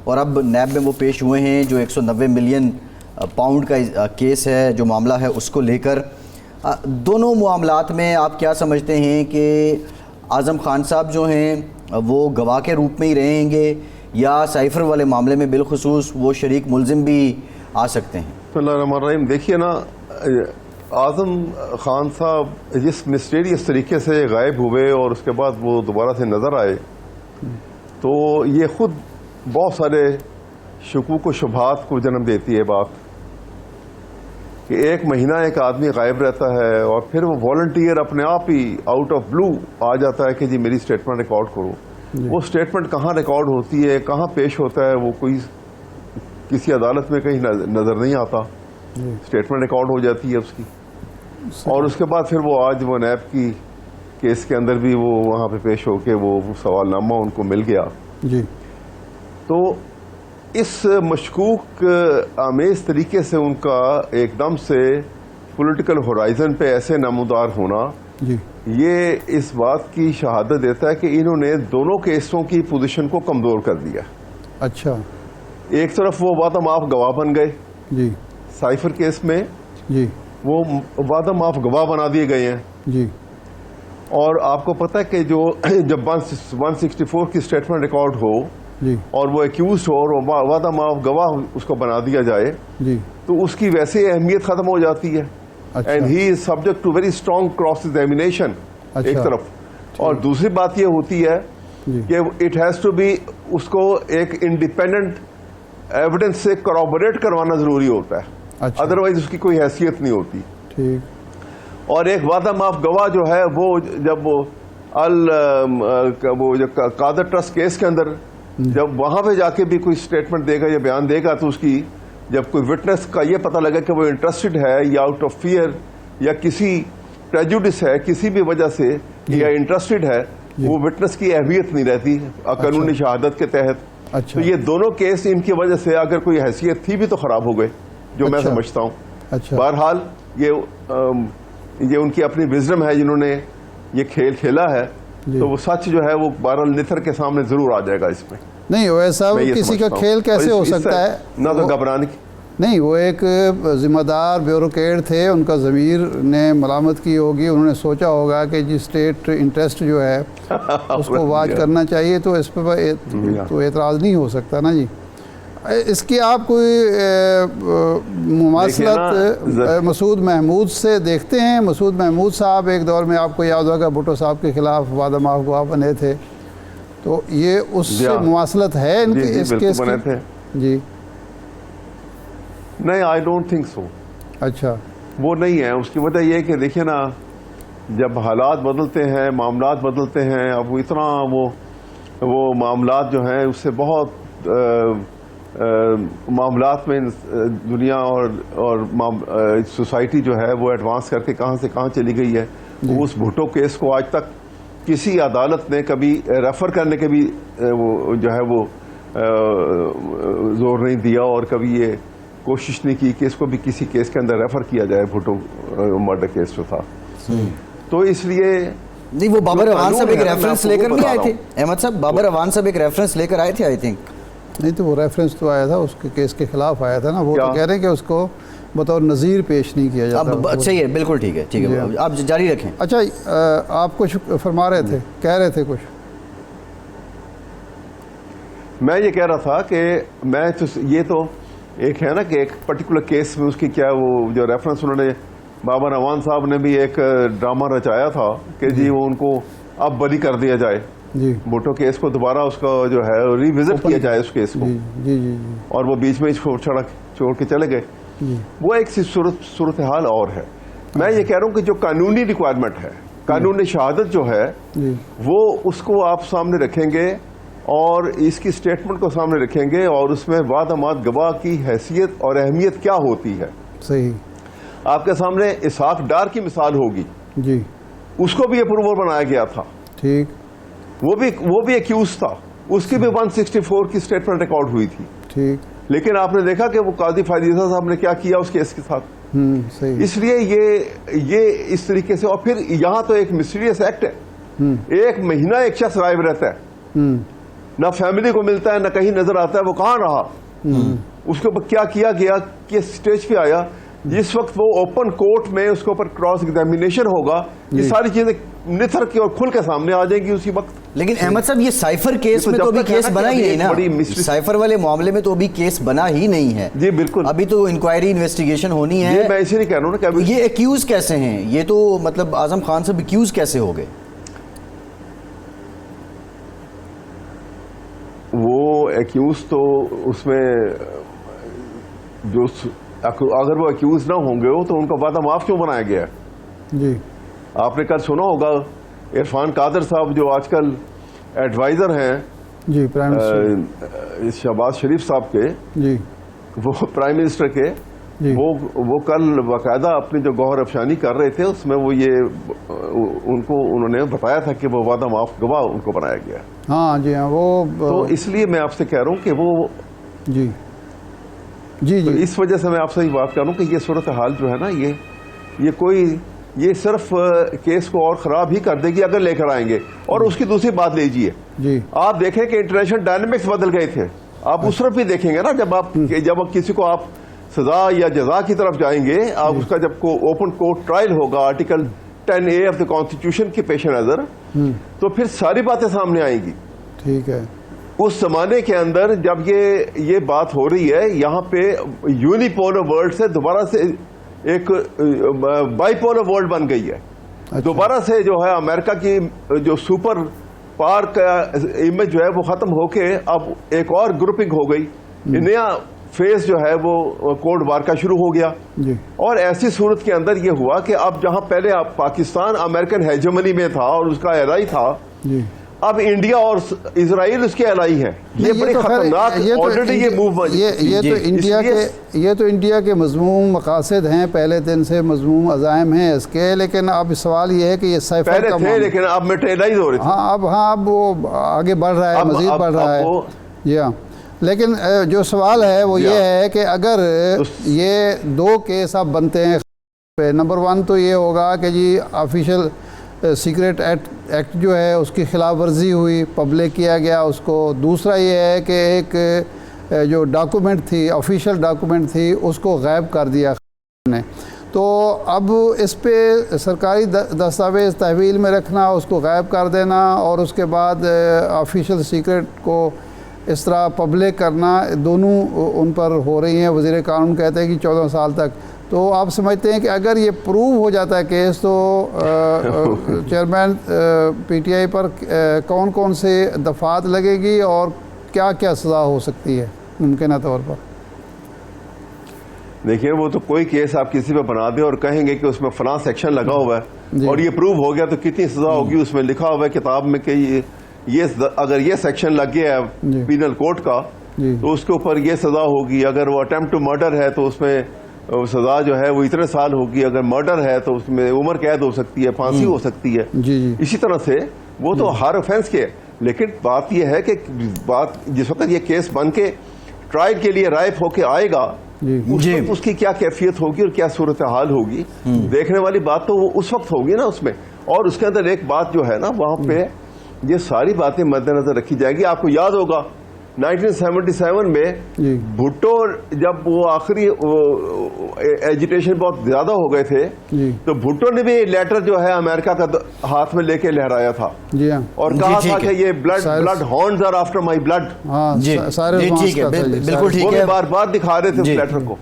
اور اب نیب میں وہ پیش ہوئے ہیں جو 190 ملین پاؤنڈ کا کیس ہے جو معاملہ ہے اس کو لے کر. دونوں معاملات میں آپ کیا سمجھتے ہیں کہ اعظم خان صاحب جو ہیں وہ گواہ کے روپ میں ہی رہیں گے یا سائفر والے معاملے میں بالخصوص وہ شریک ملزم بھی آ سکتے ہیں؟ بسم اللہ الرحمن الرحیم. دیکھیے نا، اعظم خان صاحب جس مسٹیریس طریقے سے غائب ہوئے اور اس کے بعد وہ دوبارہ سے نظر آئے تو یہ خود بہت سارے شکوک و شبہات کو جنم دیتی ہے بات کہ ایک مہینہ ایک آدمی غائب رہتا ہے اور پھر وہ والنٹیئر اپنے آپ ہی آؤٹ آف بلو آ جاتا ہے کہ جی میری اسٹیٹمنٹ ریکارڈ کرو. وہ اسٹیٹمنٹ کہاں ریکارڈ ہوتی ہے، کہاں پیش ہوتا ہے، وہ کوئی کسی عدالت میں کہیں نظر نہیں آتا. اسٹیٹمنٹ ریکارڈ ہو جاتی ہے اس کی، اور اس کے بعد پھر وہ آج وہ نیب کی کیس کے اندر بھی وہ وہاں پہ پیش ہو کے وہ سوال نامہ ان کو مل گیا. تو اس مشکوک آمیز طریقے سے ان کا ایک دم سے پولیٹیکل ہورائزن پہ ایسے نمودار ہونا یہ اس بات کی شہادت دیتا ہے کہ انہوں نے دونوں کیسوں کی پوزیشن کو کمزور کر دیا. اچھا، ایک طرف وہ وعدہ معاف گواہ بن گئے سائفر کیس میں، وہ وعدہ معاف گواہ بنا دیے گئے ہیں. اور آپ کو پتہ ہے کہ جب 164 کی اسٹیٹمنٹ ریکارڈ ہو اور وہ ایکیوزڈ ہو اور وعدہ معاف گواہ اس کو بنا دیا جائے تو اس کی ویسے اہمیت ختم ہو جاتی ہے. And he is subject to very strong cross examination ایک طرف. اور دوسری بات یہ ہوتی ہے کہ اٹ ہیز ٹو بی، اس کو ایک انڈیپینڈنٹ ایویڈنس سے کورابوریٹ کروانا ضروری ہوتا ہے، ادروائز اس کی کوئی حیثیت نہیں ہوتی. اور ایک وعدہ معاف گواہ جو ہے وہ جب وہ قادر ٹرسٹ کیس کے اندر جب وہاں پہ جا کے بھی کوئی اسٹیٹمنٹ دے گا یا بیان دے گا تو اس کی جب کوئی وٹنس کا یہ پتہ لگا کہ وہ انٹرسٹڈ ہے یا آؤٹ آف فیئر یا کسی پریجوڈس ہے کسی بھی وجہ سے یا انٹرسٹڈ ہے، وہ وٹنس کی اہمیت نہیں رہتی قانونی شہادت کے تحت. تو یہ دونوں کیس ان کی وجہ سے اگر کوئی حیثیت تھی بھی تو خراب ہو گئے جو میں سمجھتا ہوں. بہرحال یہ ان کی اپنی وزڈم ہے جنہوں نے یہ کھیل کھیلا ہے. تو وہ سچ جو ہے وہ بہرحال نتھر کے سامنے ضرور آ جائے گا. اس میں نہیں ویسا کسی کا کھیل کیسے ہو سکتا ہے، نہ تو گھبرانے کی نہیں. وہ ایک ذمہ دار بیوروکریٹ تھے، ان کا ضمیر نے ملامت کی ہوگی، انہوں نے سوچا ہوگا کہ جی اسٹیٹ انٹرسٹ جو ہے اس کو واچ کرنا چاہیے، تو اس پہ تو اعتراض نہیں ہو سکتا نا جی. اس کی آپ کوئی مماثلت مسعود محمود سے دیکھتے ہیں؟ مسعود محمود صاحب ایک دور میں آپ کو یاد ہوگا بھٹو صاحب کے خلاف وعدہ معاف گواہ بنے تھے، تو یہ اس سے مماثلت ہے ان کی اس کیس کی؟ جی نہیں، آئی ڈونٹ تھنک سو. اچھا، وہ نہیں ہے. اس کی وجہ یہ کہ دیکھیے نا، جب حالات بدلتے ہیں، معاملات بدلتے ہیں، اب اتنا وہ معاملات جو ہیں اس سے بہت معاملات میں دنیا اور سوسائٹی جو ہے وہ ایڈوانس کر کے کہاں سے کہاں چلی گئی ہے. اس بھٹو کیس کو آج تک کسی عدالت نے کبھی ریفر کرنے کے بھی وہ جو ہے وہ زور نہیں دیا اور کبھی یہ کوشش نہیں کی کہ اس کو بھی کسی کیس کے اندر ریفر کیا جائے. بھٹو مرڈر کیس جو تھا، تو اس لیے نہیں، وہ بابر اوان صاحب ایک ریفرنس لے کر نہیں آئے تھے احمد صاحب؟ بابر اوان صاحب ایک ریفرنس لے کر آئے تھے آئی تھنک. نہیں تو وہ ریفرنس تو آیا تھا اس کے کیس کے خلاف آیا تھا نا. وہ تو کہہ رہے ہیں کہ اس کو بطور نظیر پیش نہیں کیا جاتا. صحیح ہے، بالکل ٹھیک ہے، ٹھیک ہے، آپ جاری رکھیں. اچھا، آپ کچھ فرما رہے تھے، کہہ رہے تھے کچھ. میں یہ کہہ رہا تھا کہ یہ تو ایک ہے نا کہ ایک پرٹیکولر کیس میں اس کی کیا وہ جو ریفرنس انہوں نے بابر اوان صاحب نے بھی ایک ڈرامہ رچایا تھا کہ جی وہ ان کو اب بری کر دیا جائے، بھٹو کیس کو دوبارہ اس کا جو ہے ریوزٹ کیا جائے اس کیس کو، اور وہ بیچ میں چھوڑ کے چلے گئے. وہ ایک صورتحال اور ہے. میں یہ کہہ رہا ہوں کہ جو قانونی ریکوائرمنٹ ہے، قانونی شہادت جو ہے وہ اس کو آپ سامنے رکھیں گے اور اس کی اسٹیٹمنٹ کو سامنے رکھیں گے اور اس میں وعدہ معاف گواہ کی حیثیت اور اہمیت کیا ہوتی ہے. صحیح. آپ کے سامنے اسحاق ڈار کی مثال ہوگی. جی، اس کو بھی اپروور بنایا گیا تھا. ٹھیک. وہ بھی ایکیوز تھا، اس کی بھی 164 کی اسٹیٹمنٹ ریکارڈ ہوئی تھی. ٹھیک. لیکن آپ نے دیکھا کہ وہ قاضی فائزہ صاحب نے کیا کیا اس کیس کے ساتھ. اس لیے یہ اس طریقے سے. اور پھر یہاں تو ایک مسٹیریس ایکٹ ہے. ایک مہینہ ایک شخص غائب رہتا ہے. نہ فیملی کو ملتا ہے نہ کہیں نظر آتا ہے وہ کہاں رہا, اس کے اوپر کیا کیا گیا, کس سٹیج پہ آیا. جس وقت وہ اوپن کورٹ میں اس کے اوپر کراس ایگزامینیشن ہوگا, یہ ساری چیزیں نتھر کے اور کھل کے سامنے آ جائیں گی اسی وقت. لیکن احمد صاحب یہ سائفر کیس میں تو ابھی کیس بنا ہی نہیں نا, سائفر والے معاملے میں تو ابھی کیس بنا ہی نہیں ہے. جی بالکل, ابھی تو انکوائری انویسٹیگیشن ہونی ہے. میں اسی لیے کہہ رہا ہوں نا کہ یہ ایکیوز کیسے ہیں, یہ تو مطلب اعظم خان صاحب ایکیوز کیسے ہو گئے؟ وہ ایکیوز تو اس میں جو اگر وہ ایکیوز نہ ہوں گے تو ان کا وعدہ معاف کیوں بنایا گیا ہے؟ جی آپ نے کل سنا ہوگا عرفان قادر صاحب جو آج کل ایڈوائزر ہیں جی پرائم منسٹر شہباز شریف صاحب کے, جی وہ پرائم منسٹر کے, جی وہ کل باقاعدہ اپنی جو گوہر افشانی کر رہے تھے اس میں وہ یہ انہوں نے بتایا تھا کہ وہ وعدہ معاف گواہ ان کو بنایا گیا. ہاں جی ہاں وہ تو اس لیے میں آپ سے کہہ رہا ہوں کہ وہ جی جی تو جی اس وجہ سے میں آپ سے یہ بات کر رہا ہوں کہ یہ صورتحال جو ہے نا یہ صرف کیس کو اور خراب ہی کر دے گی اگر لے کر آئیں گے. اور اس کی دوسری بات لیجئے, جی آپ دیکھیں کہ انٹرنیشنل ڈائنامکس بدل گئے تھے. آپ اس طرف بھی دیکھیں گے نا, جب کسی کو آپ سزا یا جزا کی طرف جائیں گے, آپ اس کا جب اوپن کورٹ ٹرائل ہوگا article 10A of the constitution کے پیش نظر, تو پھر ساری باتیں سامنے آئیں گی. ٹھیک ہے. اس زمانے کے اندر جب یہ بات ہو رہی ہے, یہاں پہ یونیپولر ورلڈ سے دوبارہ سے ایک بائی پولر ورلڈ بن گئی ہے. دوبارہ سے جو ہے امریکہ کی جو سپر پاور کا امیج جو ہے وہ ختم ہو کے اب ایک اور گروپنگ ہو گئی. نیا فیز جو ہے وہ کولڈ وار کا شروع ہو گیا. جی اور ایسی صورت کے اندر یہ ہوا کہ اب جہاں پہلے پاکستان امریکن ہیجمنی میں تھا اور اس کا الائی تھا, اب انڈیا اور اسرائیل اس کے الائی ہیں. یہ بڑی خطرناک آلریڈی یہ موو یہ تو انڈیا کے مذموم مقاصد ہیں, پہلے دن سے مذموم عزائم ہیں اس کے. لیکن اب سوال یہ ہے کہ یہ سائفر پہلے تھے لیکن اب میٹیریلائز ہو رہے تھے. اب وہ آگے بڑھ رہا ہے, مزید بڑھ رہا ہے. جی ہاں, لیکن جو سوال ہے وہ یہ ہے کہ اگر یہ دو کیس اب بنتے ہیں, نمبر 1 تو یہ ہوگا کہ جی آفیشیل سیکریٹ ایکٹ جو ہے اس کی خلاف ورزی ہوئی, پبلک کیا گیا اس کو. دوسرا یہ ہے کہ ایک جو ڈاکومنٹ تھی, آفیشیل ڈاکومنٹ تھی, اس کو غائب کر دیا نے. تو اب اس پہ سرکاری دستاویز تحویل میں رکھنا, اس کو غائب کر دینا, اور اس کے بعد آفیشیل سیکریٹ کو اس طرح پبلک کرنا, دونوں ان پر ہو رہی ہیں. وزیر قانون کہتے ہیں کہ 14 سال تک. تو آپ سمجھتے ہیں کہ اگر یہ پروو ہو جاتا ہے کیس, تو چیئرمین پی ٹی آئی پر کون کون سے دفعات لگے گی اور کیا کیا سزا ہو سکتی ہے ممکنہ طور پر؟ دیکھیں, وہ تو کوئی کیس آپ کسی پہ بنا دیں اور کہیں گے کہ اس میں فلاں سیکشن لگا ہوا ہے اور یہ پروو ہو گیا تو کتنی سزا ہوگی. اس میں لکھا ہوا ہے کتاب میں کہ یہ اگر یہ سیکشن لگ گیا ہے پینل کوڈ کا تو اس کے اوپر یہ سزا ہوگی. اگر وہ اٹیمپٹ ٹو مرڈر ہے تو اس میں سزا جو ہے وہ اتنے سال ہوگی. اگر مرڈر ہے تو اس میں عمر قید ہو سکتی ہے, پھانسی ہو سکتی ہے. اسی طرح سے وہ تو ہر offense کے. لیکن بات یہ ہے کہ جس وقت یہ کیس بن کے ٹرائل کے لیے رائپ ہو کے آئے گا, اس کی کیا کیفیت ہوگی اور کیا صورتحال ہوگی, دیکھنے والی بات تو وہ اس وقت ہوگی نا اس میں. اور اس کے اندر ایک بات جو ہے نا, وہاں پہ یہ ساری باتیں مد نظر رکھی جائیں گی. آپ کو یاد ہوگا 1977 میں بھٹو جب وہ آخری ایجیٹیشن بہت زیادہ ہو گئے تھے, تو بھٹو نے بھی لیٹر جو ہے امریکہ کا ہاتھ میں لے کے لہرایا تھا اور کہا تھا کہ یہ bloodhounds are after my blood. بالکل ٹھیک ہے, وہ بار بار دکھا رہے تھے اس لیٹر کو.